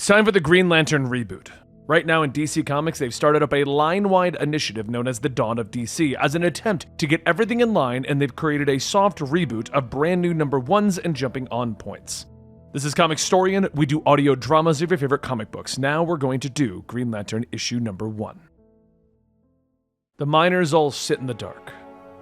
It's time for the Green Lantern reboot. Right now in DC Comics, they've started up a line-wide initiative known as the Dawn of DC as an attempt to get everything in line, and they've created a soft reboot of brand new number ones and jumping on points. This is Comicstorian. We do audio dramas of your favorite comic books. Now we're going to do Green Lantern issue number 1. The miners all sit in the dark.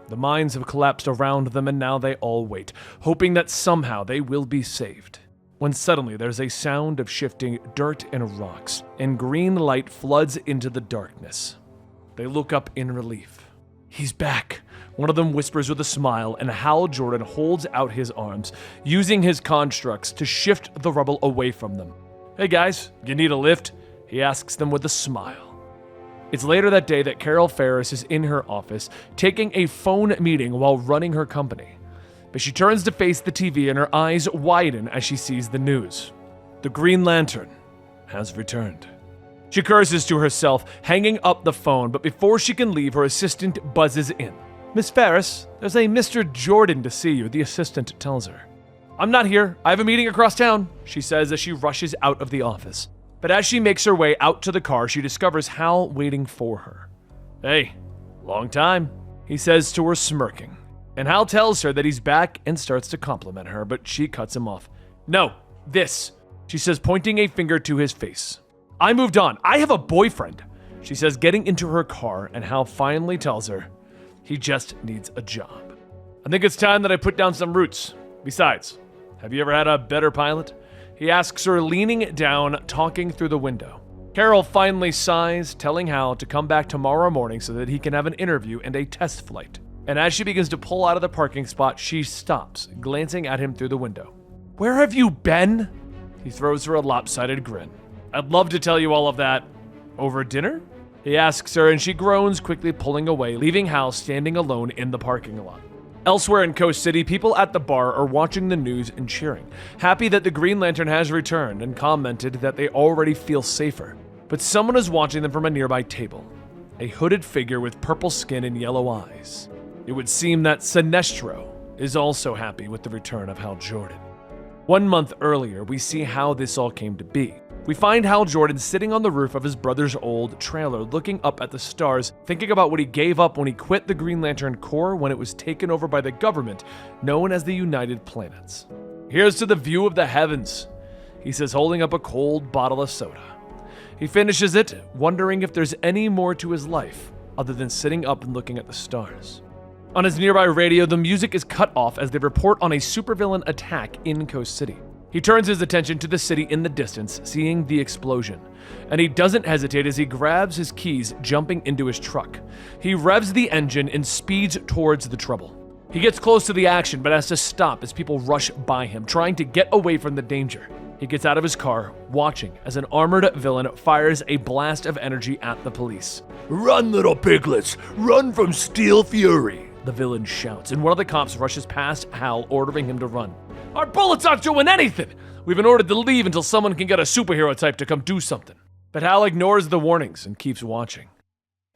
The mines have collapsed around them, and now they all wait, hoping that somehow they will be saved. When suddenly there's a sound of shifting dirt and rocks, and green light floods into the darkness. They look up in relief. "He's back," one of them whispers with a smile, and Hal Jordan holds out his arms, using his constructs to shift the rubble away from them. "Hey guys, you need a lift?" he asks them with a smile. It's later that day that Carol Ferris is in her office, taking a phone meeting while running her company. But she turns to face the TV and her eyes widen as she sees the news. The Green Lantern has returned. She curses to herself, hanging up the phone, but before she can leave, her assistant buzzes in. "Miss Ferris, there's a Mr. Jordan to see you," the assistant tells her. "I'm not here. I have a meeting across town," she says as she rushes out of the office. But as she makes her way out to the car, she discovers Hal waiting for her. "Hey, long time," he says to her, smirking. And Hal tells her that he's back and starts to compliment her, but she cuts him off. "No, this," she says, pointing a finger to his face. "I moved on. I have a boyfriend," she says, getting into her car, and Hal finally tells her he just needs a job. "I think it's time that I put down some roots. Besides, have you ever had a better pilot?" he asks her, leaning down, talking through the window. Carol finally sighs, telling Hal to come back tomorrow morning so that he can have an interview and a test flight. And as she begins to pull out of the parking spot, she stops, glancing at him through the window. "Where have you been?" He throws her a lopsided grin. "I'd love to tell you all of that. Over dinner?" he asks her, and she groans, quickly pulling away, leaving Hal standing alone in the parking lot. Elsewhere in Coast City, people at the bar are watching the news and cheering, happy that the Green Lantern has returned, and commented that they already feel safer. But someone is watching them from a nearby table, a hooded figure with purple skin and yellow eyes. It would seem that Sinestro is also happy with the return of Hal Jordan. 1 month earlier, we see how this all came to be. We find Hal Jordan sitting on the roof of his brother's old trailer, looking up at the stars, thinking about what he gave up when he quit the Green Lantern Corps when it was taken over by the government, known as the United Planets. "Here's to the view of the heavens," he says, holding up a cold bottle of soda. He finishes it, wondering if there's any more to his life other than sitting up and looking at the stars. On his nearby radio, the music is cut off as they report on a supervillain attack in Coast City. He turns his attention to the city in the distance, seeing the explosion. And he doesn't hesitate as he grabs his keys, jumping into his truck. He revs the engine and speeds towards the trouble. He gets close to the action, but has to stop as people rush by him, trying to get away from the danger. He gets out of his car, watching as an armored villain fires a blast of energy at the police. "Run, little piglets! Run from Steel Fury!" the villain shouts, and one of the cops rushes past Hal, ordering him to run. "Our bullets aren't doing anything! We've been ordered to leave until someone can get a superhero type to come do something." But Hal ignores the warnings and keeps watching.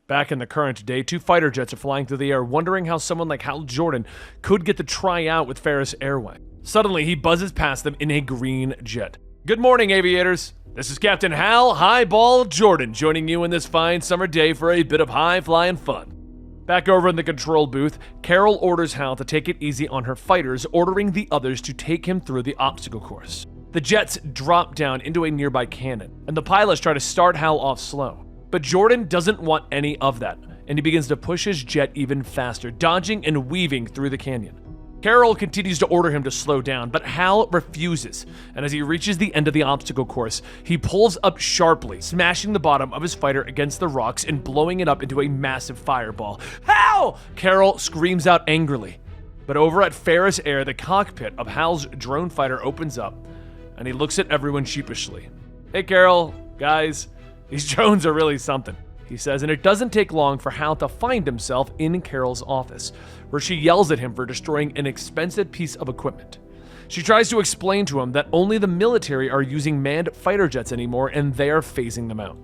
Back in the current day, 2 fighter jets are flying through the air, wondering how someone like Hal Jordan could get to try out with Ferris Airway. Suddenly, he buzzes past them in a green jet. "Good morning, aviators. This is Captain Hal Highball Jordan, joining you in this fine summer day for a bit of high-flying fun." Back over in the control booth, Carol orders Hal to take it easy on her fighters, ordering the others to take him through the obstacle course. The jets drop down into a nearby cannon, and the pilots try to start Hal off slow. But Jordan doesn't want any of that, and he begins to push his jet even faster, dodging and weaving through the canyon. Carol continues to order him to slow down, but Hal refuses, and as he reaches the end of the obstacle course, he pulls up sharply, smashing the bottom of his fighter against the rocks and blowing it up into a massive fireball. "Hal!" Carol screams out angrily. But over at Ferris Air, the cockpit of Hal's drone fighter opens up, and he looks at everyone sheepishly. "Hey Carol, guys, these drones are really something," he says, and it doesn't take long for Hal to find himself in Carol's office, where she yells at him for destroying an expensive piece of equipment. She tries to explain to him that only the military are using manned fighter jets anymore, and they are phasing them out.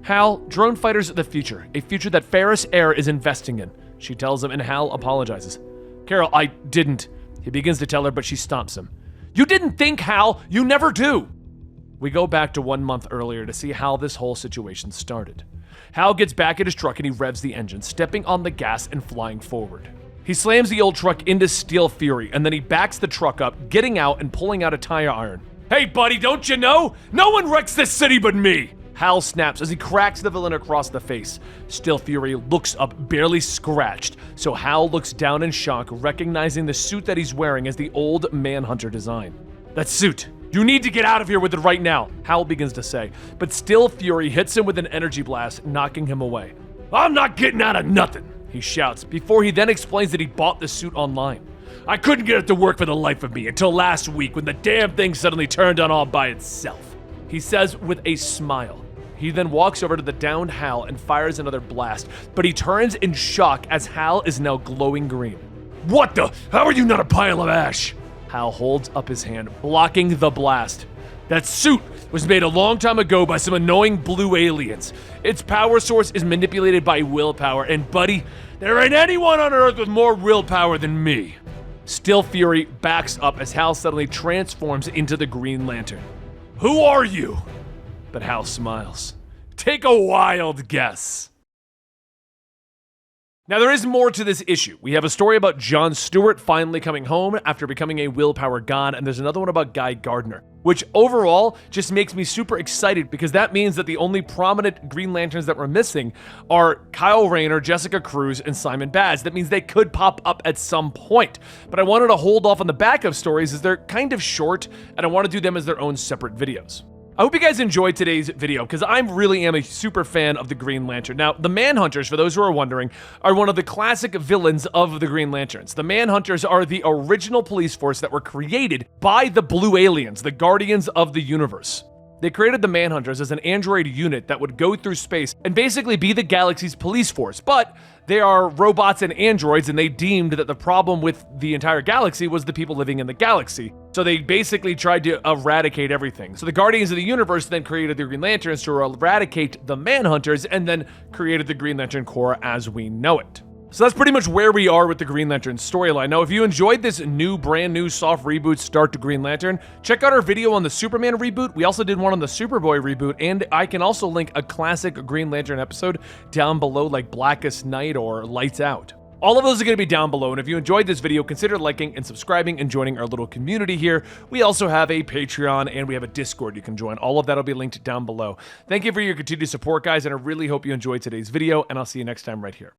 "Hal, drone fighters are the future, a future that Ferris Air is investing in," she tells him, and Hal apologizes. "Carol, I didn't," he begins to tell her, but she stops him. "You didn't think, Hal! You never do!" We go back to 1 month earlier to see how this whole situation started. Hal gets back in his truck and he revs the engine, stepping on the gas and flying forward. He slams the old truck into Steel Fury, and then he backs the truck up, getting out and pulling out a tire iron. "Hey buddy, don't you know? No one wrecks this city but me!" Hal snaps as he cracks the villain across the face. Steel Fury looks up, barely scratched, so Hal looks down in shock, recognizing the suit that he's wearing as the old Manhunter design. "That suit! You need to get out of here with it right now," Hal begins to say, but Steel Fury hits him with an energy blast, knocking him away. "I'm not getting out of nothing," he shouts, before he then explains that he bought the suit online. "I couldn't get it to work for the life of me until last week when the damn thing suddenly turned on all by itself," he says with a smile. He then walks over to the downed Hal and fires another blast, but he turns in shock as Hal is now glowing green. "What the? How are you not a pile of ash?" Hal holds up his hand, blocking the blast. "That suit was made a long time ago by some annoying blue aliens. Its power source is manipulated by willpower, and buddy, there ain't anyone on Earth with more willpower than me." Steel Fury backs up as Hal suddenly transforms into the Green Lantern. "Who are you?" But Hal smiles. "Take a wild guess." Now, there is more to this issue. We have a story about John Stewart finally coming home after becoming a willpower god, and there's another one about Guy Gardner, which overall just makes me super excited because that means that the only prominent Green Lanterns that we're missing are Kyle Rayner, Jessica Cruz, and Simon Baz. That means they could pop up at some point. But I wanted to hold off on the backup stories as they're kind of short, and I want to do them as their own separate videos. I hope you guys enjoyed today's video because I really am a super fan of the Green Lantern. Now, the Manhunters, for those who are wondering, are one of the classic villains of the Green Lanterns. The Manhunters are the original police force that were created by the Blue Aliens, the Guardians of the Universe. They created the Manhunters as an android unit that would go through space and basically be the galaxy's police force, but they are robots and androids, and they deemed that the problem with the entire galaxy was the people living in the galaxy. So they basically tried to eradicate everything. So the Guardians of the Universe then created the Green Lanterns to eradicate the Manhunters, and then created the Green Lantern Corps as we know it. So that's pretty much where we are with the Green Lantern storyline. Now, if you enjoyed this brand new soft reboot start to Green Lantern, check out our video on the Superman reboot. We also did one on the Superboy reboot, and I can also link a classic Green Lantern episode down below, like Blackest Night or Lights Out. All of those are going to be down below, and if you enjoyed this video, consider liking and subscribing and joining our little community here. We also have a Patreon, and we have a Discord you can join. All of that will be linked down below. Thank you for your continued support, guys, and I really hope you enjoyed today's video, and I'll see you next time right here.